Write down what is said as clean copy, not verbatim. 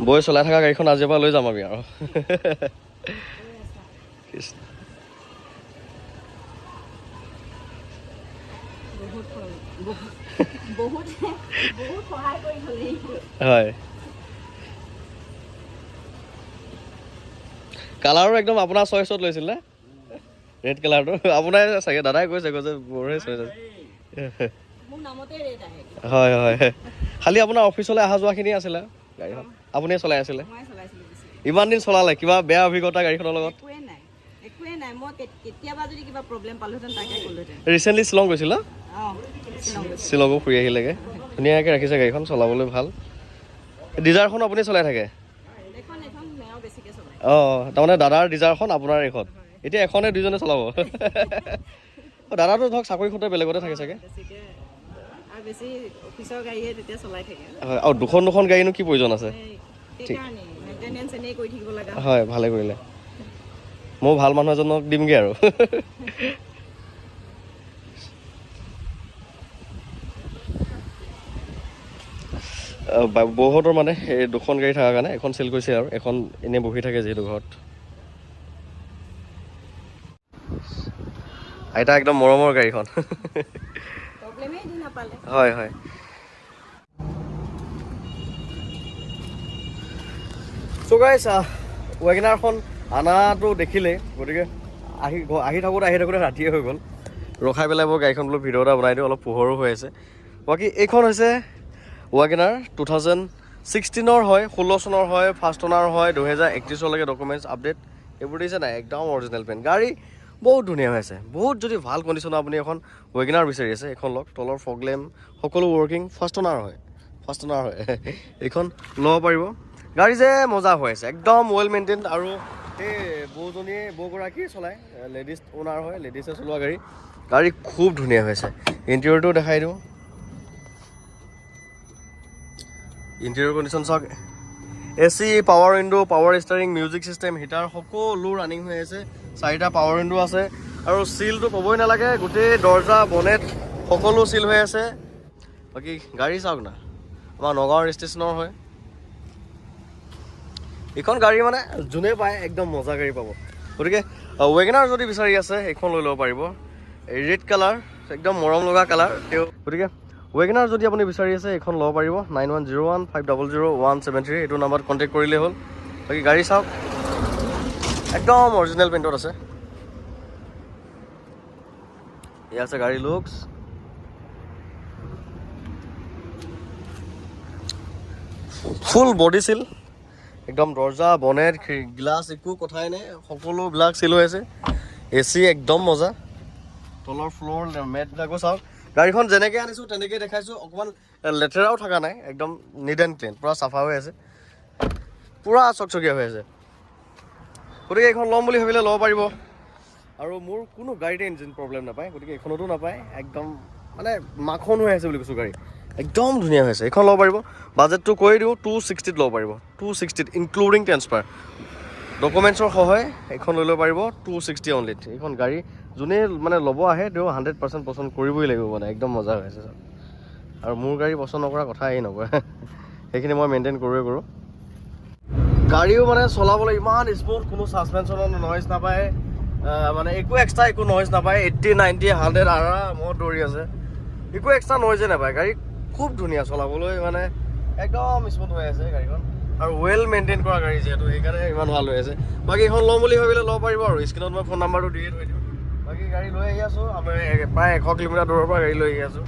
বৈ চলাই থকা গাড়ীখন আজিৰ পৰা লৈ যাম আমি আৰু হয় কালাৰো একদম আপোনাৰ চইচত লৈছিল নে ৰেড কালাৰটো আপোনাৰ চাগে দাদাই কৈছে মোৰহে চইচ আছে হয় হয় খালি আপোনাৰ অফিচলৈ অহা যোৱাখিনি আছিলে গাড়ীখন আপুনিয়ে চলাই আছিলে ইমান দিন চলালে কিবা বেয়া অভিজ্ঞতা গাড়ীখনৰ লগত ৰিচেণ্টলি শ্বিলং গৈছিল শ্বিলঙো ফুৰি আহিলেগৈ ধুনীয়াকৈ ৰাখিছে গাড়ীখন চলাবলৈ ভাল ডিজাৰখন আপুনি চলাই থাকে অঁ তাৰমানে দাদাৰ ডিজাৰখন আপোনাৰ এখন এতিয়া এখনে দুইজনে চলাব দাদাটো ধৰক চাকৰি সূত্ৰে বেলেগতে থাকে চাগে হয় আৰু দুখন গাড়ীনো কি প্ৰয়োজন আছে ঠিক হয় ভালে কৰিলে মই ভাল মানুহ এজনক দিমগৈ আৰু বৌহঁতৰ মানে এই দুখন গাড়ী থকাৰ কাৰণে এখন চেল কৰিছে আৰু এখন এনেই বহি থাকে যিহেতু ঘৰত আইতা একদম মৰমৰ গাড়ীখন হয় হয় চ' গাইছ ৱেগনাৰখন আনাটো দেখিলে গতিকে আহি থাকোঁতে ৰাতিয়ে হৈ গ'ল ৰখাই পেলাই মই গাড়ীখন বোলো ভিডিঅ' এটা বনাই দিওঁ অলপ পোহৰো হৈ আছে বাকী এইখন হৈছে ৱেগনাৰ 2016 হয় 16 চনৰ হয় ফাৰ্ষ্ট অনাৰ হয় 2031লৈকে ডকুমেণ্টছ আপডেট এইবোৰ দিছে নাই একদম অৰিজিনেল পেন গাড়ী বহুত ধুনীয়া হৈ আছে বহুত যদি ভাল কণ্ডিশ্যনৰ আপুনি এখন ৱেগনাৰ বিচাৰি আছে এইখন লওক তলৰ ফগলেম সকলো ৱৰ্কিং ফাৰ্ষ্ট অনাৰ হয় এইখন ল'ব পাৰিব গাড়ী যে মজা হৈ আছে একদম ৱেল মেইনটেইন আৰু এই বৌগৰাকীয়ে চলায় লেডিজ অ'নাৰ হয় লেডিজে চলোৱা গাড়ী খুব ধুনীয়া হৈ আছে ইণ্টেৰিয়ৰটো দেখাই দিওঁ ইণ্টেৰিয়ৰ কণ্ডিশ্যন চাওক AC power window power steering music system heater সকলো ৰানিং হৈ আছে 4টা পাৱাৰ উইণ্ডো আছে আৰু চিলটো ক'বই নালাগে গোটেই দৰ্জা বনেট সকলো চিল হৈ আছে বাকী গাড়ী চাওক না আমাৰ নগাঁও ষ্টেচনৰ হয় এইখন গাড়ী মানে যোনে পায় একদম মজা গাড়ী পাব গতিকে ৱেগনাৰ যদি বিচাৰি আছে এইখন লৈ ল'ব পাৰিব এই ৰেড কালাৰ একদম মৰম লগা কালাৰ গতিকে ৱেগনাৰ যদি আপুনি বিচাৰি আছে এইখন ল'ব পাৰিব 9101500173 এইটো নাম্বাৰত কণ্টেক্ট কৰিলেই হ'ল বাকী গাড়ী চাওক একদম অৰিজিনেল পেইণ্টত আছে এয়া আছে গাড়ী লুকছ ফুল বডি চিল একদম দৰ্জা বনেট গ্লাছ একো কথাই নাই সকলোবিলাক চিল হৈ আছে AC একদম মজা তলৰ ফ্ল'ৰ মেটবিলাকো চাওক গাড়ীখন যেনেকৈ আনিছোঁ তেনেকৈ দেখাইছোঁ অকণমান লেতেৰাও থকা নাই একদম নিট এণ্ড ক্লিন পূৰা চাফা হৈ আছে পূৰা চকচকীয়া হৈ আছে গতিকে এইখন ল'ম বুলি ভাবিলে ল'ব পাৰিব আৰু মোৰ কোনো গাড়ীতে ইঞ্জিন প্ৰব্লেম নাপায় গতিকে এইখনতো নাপায় একদম মানে মাখন হৈ আছে বুলি কৈছোঁ গাড়ী একদম ধুনীয়া হৈ আছে এইখন ল'ব পাৰিব বাজেটটো কৈ দিওঁ 260ত ল'ব পাৰিব 260ত ইনক্লুডিং ট্ৰেন্সফাৰ ডকুমেণ্টছৰ সহায় এইখন লৈ ল'ব পাৰিব 260 অনলিত এইখন গাড়ী যোনে মানে ল'ব আহে তেওঁ 100% পচন্দ কৰিবই লাগিব মানে একদম মজা হৈ আছে আৰু মোৰ গাড়ী পচন্দ নকৰা কথা এই নকৰে সেইখিনি মই মেইনটেইন কৰোঁ গাড়ীও মানে চলাবলৈ ইমান স্মুথ কোনো ছাছপেনশ্যনৰ নইজ নাপায় মানে একো এক্সট্ৰা একো নইজ নাপায় 80 90 100 আৰামত দৌৰি আছে একো এক্সট্ৰা নইজে নাপায় গাড়ী খুব ধুনীয়া চলাবলৈ মানে একদম স্মুথ হৈ আছে গাড়ীখন আৰু ৱেল মেইনটেইন কৰা গাড়ী যিহেতু সেইকাৰণে ইমান ভাল হৈ আছে বাকী এইখন ল'ম বুলি ভাবিলে ল'ব পাৰিব আৰু স্ক্ৰীণত মই ফোন নাম্বাৰটো দিয়ে থৈ দিওঁ বাকী গাড়ী লৈ আহি আছোঁ আমি প্ৰায় 100 কিলোমিটাৰ দূৰৰ পৰা গাড়ী লৈ আহি আছোঁ